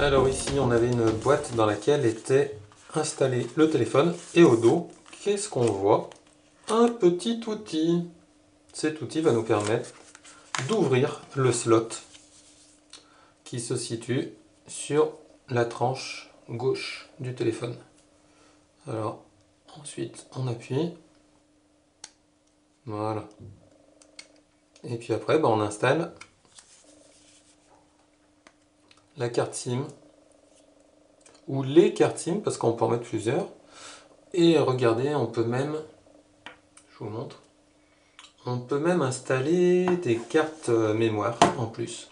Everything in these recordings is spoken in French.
Alors ici on avait une boîte dans laquelle était installé le téléphone et au dos, qu'est-ce qu'on voit? Un petit outil. Cet outil va nous permettre d'ouvrir le slot qui se situe sur la tranche gauche du téléphone. Alors ensuite on appuie. Voilà. Et puis après on installe la carte SIM ou les cartes SIM parce qu'on peut en mettre plusieurs. Et regardez, on peut même, je vous montre, on peut même installer des cartes mémoire en plus.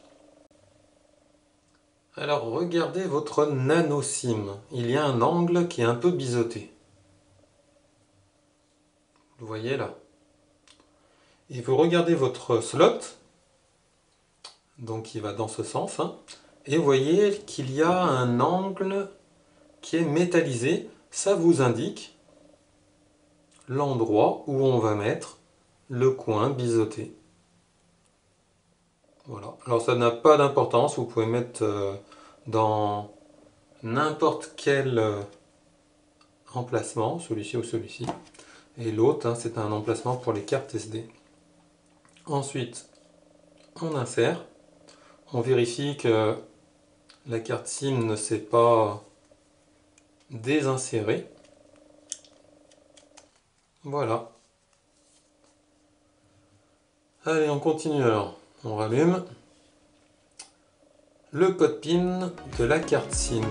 Alors regardez votre nano SIM, il y a un angle qui est un peu biseauté. Vous voyez là. Et vous regardez votre slot, donc il va dans ce sens, hein, et vous voyez qu'il y a un angle qui est métallisé. Ça vous indique l'endroit où on va mettre le coin biseauté. Voilà. Alors ça n'a pas d'importance, vous pouvez mettre dans n'importe quel emplacement, celui-ci ou celui-ci. Et l'autre, hein, c'est un emplacement pour les cartes SD. Ensuite, on insère. On vérifie que la carte SIM ne s'est pas désinsérée. Voilà. Allez, on continue alors. On rallume le code PIN de la carte SIM.